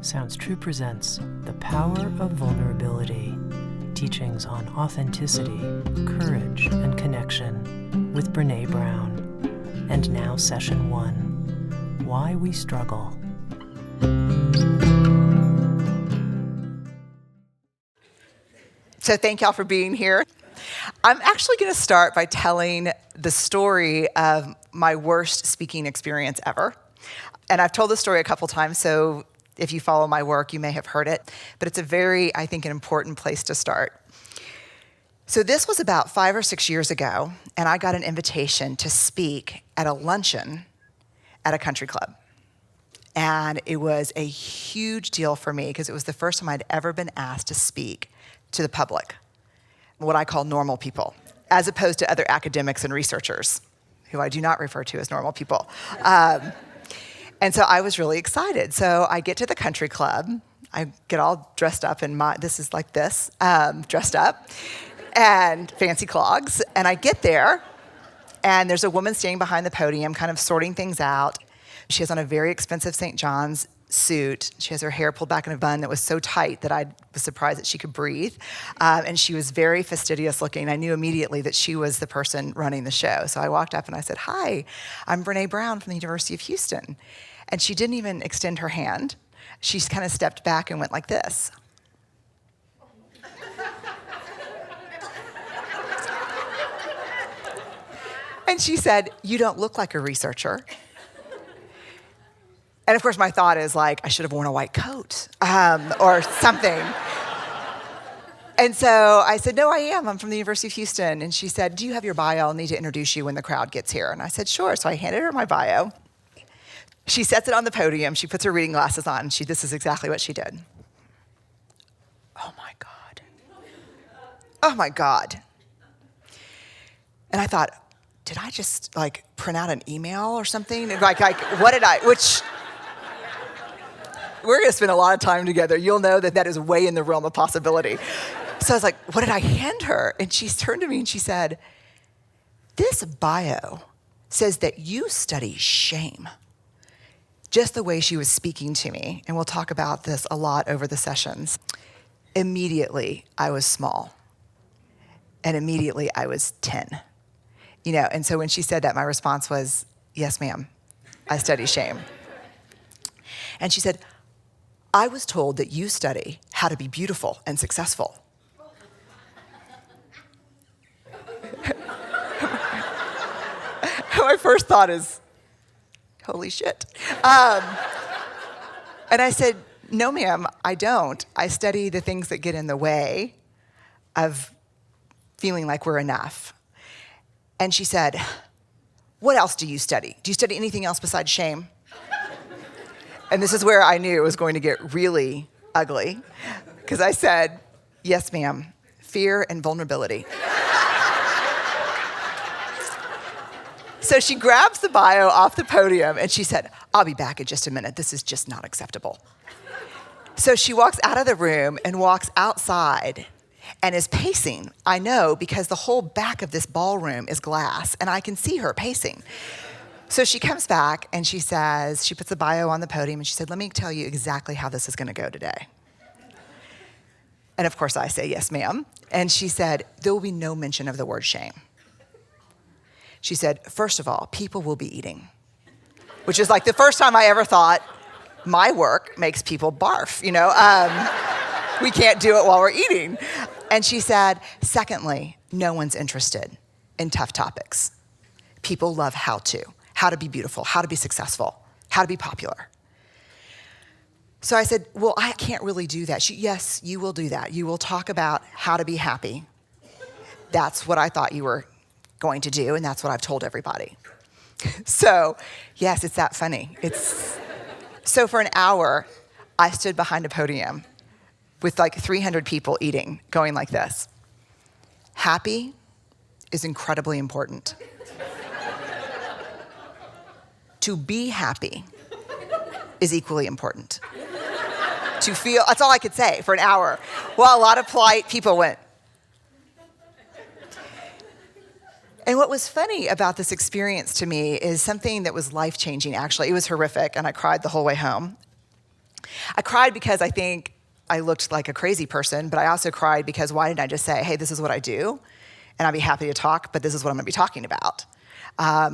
Sounds True presents The Power of Vulnerability, teachings on authenticity, courage, and connection with Brené Brown. And now Session 1, Why We Struggle. So thank y'all for being here. I'm actually going to start by telling the story of my worst speaking experience ever. And I've told this story a couple times, so if you follow my work, you may have heard it. But it's a very, I think, an important place to start. So this was about 5 or 6 years ago, and I got an invitation to speak at a luncheon at a country club. And it was a huge deal for me because it was the first time I'd ever been asked to speak to the public, what I call normal people, as opposed to other academics and researchers, who I do not refer to as normal people. And so I was really excited. So I get to the country club. I get all dressed up in dressed up, and fancy clogs. And I get there, and there's a woman standing behind the podium, kind of sorting things out. She has on a very expensive St. John's suit. She has her hair pulled back in a bun that was so tight that I was surprised that she could breathe. And she was very fastidious looking. I knew immediately that she was the person running the show. So I walked up and I said, "Hi, I'm Brené Brown from the University of Houston." And she didn't even extend her hand. She kind of stepped back and went like this. And she said, "You don't look like a researcher." And of course, my thought is like, I should have worn a white coat or something. And so I said, "No, I am. I'm from the University of Houston." And she said, "Do you have your bio? I'll need to introduce you when the crowd gets here." And I said, "Sure." So I handed her my bio. She sets it on the podium. She puts her reading glasses on. And this is exactly what she did. Oh my God. Oh my God. And I thought, did I just print out an email or something? What did I, we're gonna spend a lot of time together. You'll know that is way in the realm of possibility. So I was like, what did I hand her? And she turned to me and she said, "This bio says that you study shame." Just the way she was speaking to me, and we'll talk about this a lot over the sessions. Immediately, I was small. And immediately, I was 10. And so when she said that, my response was, "Yes, ma'am, I study shame." And she said, "I was told that you study how to be beautiful and successful." My first thought is, holy shit. And I said, "No, ma'am, I don't. I study the things that get in the way of feeling like we're enough." And she said, "What else do you study? Do you study anything else besides shame?" And this is where I knew it was going to get really ugly, because I said, "Yes, ma'am, fear and vulnerability." So she grabs the bio off the podium and she said, "I'll be back in just a minute. This is just not acceptable." So she walks out of the room and walks outside and is pacing. I know, because the whole back of this ballroom is glass and I can see her pacing. So she comes back and she says, she puts the bio on the podium and she said, "Let me tell you exactly how this is going to go today." And of course I say, "Yes, ma'am." And she said, "There will be no mention of the word shame." She said, "First of all, people will be eating," which is the first time I ever thought my work makes people barf, we can't do it while we're eating. And she said, "Secondly, no one's interested in tough topics. People love how to be beautiful, how to be successful, how to be popular." So I said, "Well, I can't really do that." Yes, you will do that. You will talk about how to be happy. That's what I thought you were going to do, and that's what I've told everybody. So, yes, it's that funny. So for an hour, I stood behind a podium with 300 people eating, going like this. Happy is incredibly important. To be happy is equally important. To feel, that's all I could say for an hour. Well, a lot of polite people went. And what was funny about this experience to me is something that was life-changing, actually. It was horrific, and I cried the whole way home. I cried because I think I looked like a crazy person, but I also cried because why didn't I just say, hey, this is what I do, and I'd be happy to talk, but this is what I'm gonna be talking about,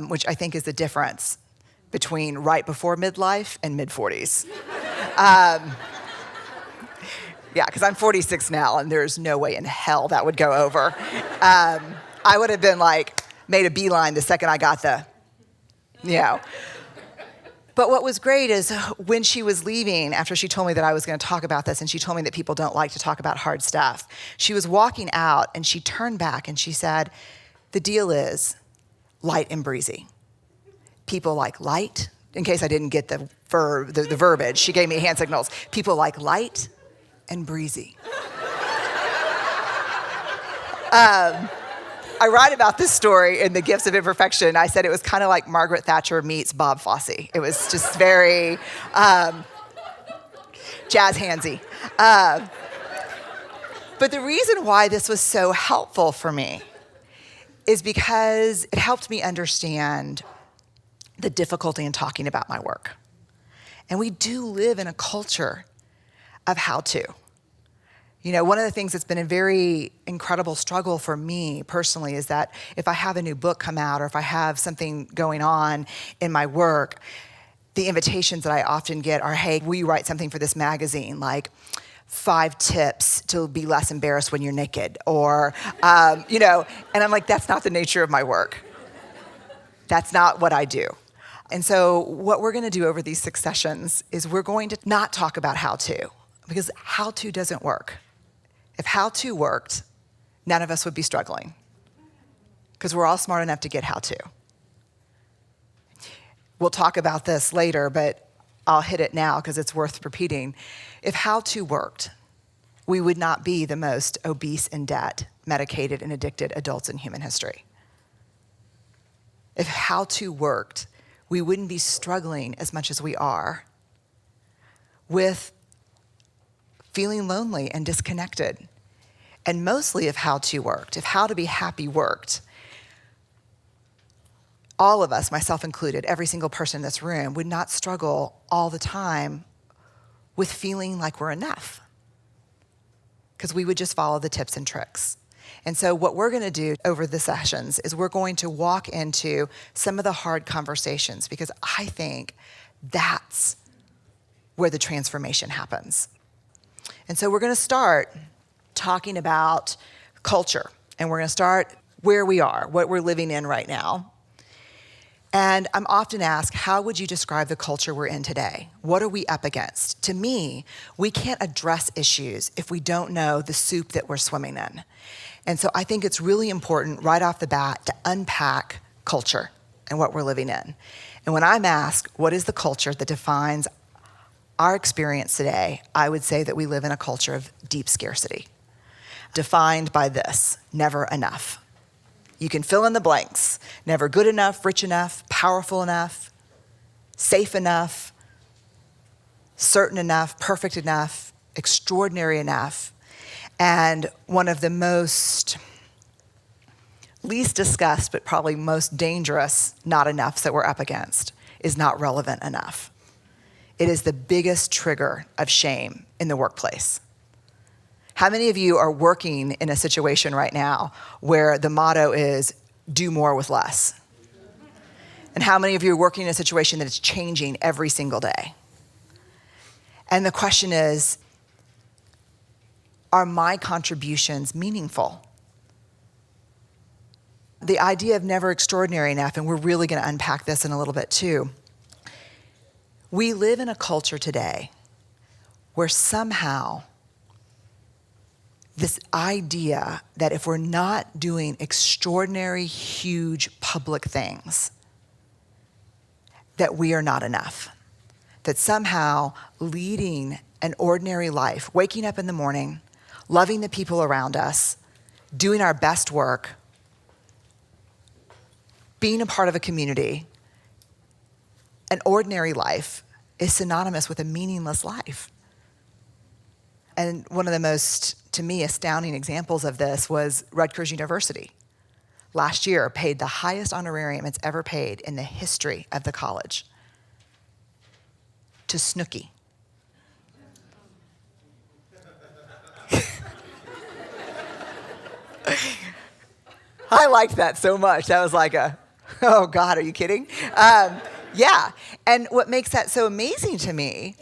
which I think is the difference between right before midlife and mid-40s. Yeah, because I'm 46 now, and there's no way in hell that would go over. I would have been like, made a beeline the second I got But what was great is when she was leaving, after she told me that I was going to talk about this, and she told me that people don't like to talk about hard stuff, she was walking out, and she turned back, and she said, the deal is light and breezy. People like light, in case I didn't get the verbiage, she gave me hand signals. People like light and breezy. I write about this story in the Gifts of Imperfection. I said it was kind of like Margaret Thatcher meets Bob Fosse. It was just very jazz handsy. But the reason why this was so helpful for me is because it helped me understand the difficulty in talking about my work. And we do live in a culture of how to. One of the things that's been a very incredible struggle for me personally is that if I have a new book come out or if I have something going on in my work, the invitations that I often get are, hey, will you write something for this magazine? Like 5 tips to be less embarrassed when you're naked, or, and I'm like, that's not the nature of my work. That's not what I do. And so what we're gonna do over these 6 sessions is we're going to not talk about how to, because how to doesn't work. If how to worked, none of us would be struggling, because we're all smart enough to get how to. We'll talk about this later, but I'll hit it now because it's worth repeating. If how to worked, we would not be the most obese, in debt, medicated, and addicted adults in human history. If how to worked, we wouldn't be struggling as much as we are with feeling lonely and disconnected. And mostly if how to worked, if how to be happy worked, all of us, myself included, every single person in this room, would not struggle all the time with feeling like we're enough, because we would just follow the tips and tricks. And so what we're gonna do over the sessions is we're going to walk into some of the hard conversations, because I think that's where the transformation happens. And so we're gonna start talking about culture, and we're gonna start where we are, what we're living in right now. And I'm often asked, how would you describe the culture we're in today? What are we up against? To me, we can't address issues if we don't know the soup that we're swimming in. And so I think it's really important right off the bat to unpack culture and what we're living in. And when I'm asked, what is the culture that defines our experience today, I would say that we live in a culture of deep scarcity, defined by this: never enough. You can fill in the blanks: never good enough, rich enough, powerful enough, safe enough, certain enough, perfect enough, extraordinary enough. And one of the most least discussed, but probably most dangerous not enoughs that we're up against is not relevant enough. It is the biggest trigger of shame in the workplace. How many of you are working in a situation right now where the motto is do more with less? And how many of you are working in a situation that is changing every single day? And the question is, are my contributions meaningful? The idea of never extraordinary enough, and we're really going to unpack this in a little bit too. We live in a culture today where somehow this idea that if we're not doing extraordinary, huge public things, that we are not enough. That somehow leading an ordinary life, waking up in the morning, loving the people around us, doing our best work, being a part of a community, an ordinary life is synonymous with a meaningless life. And one of the most, to me, astounding examples of this was Rutgers University. Last year, paid the highest honorarium it's ever paid in the history of the college to Snooki. I liked that so much. That was like oh God, are you kidding? Yeah. And what makes that so amazing to me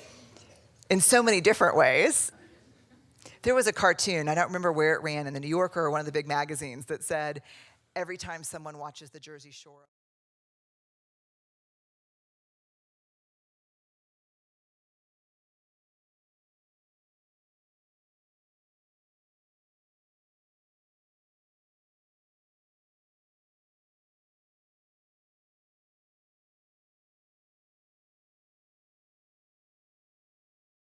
in so many different ways, there was a cartoon, I don't remember where it ran, in the New Yorker or one of the big magazines, that said, every time someone watches the Jersey Shore.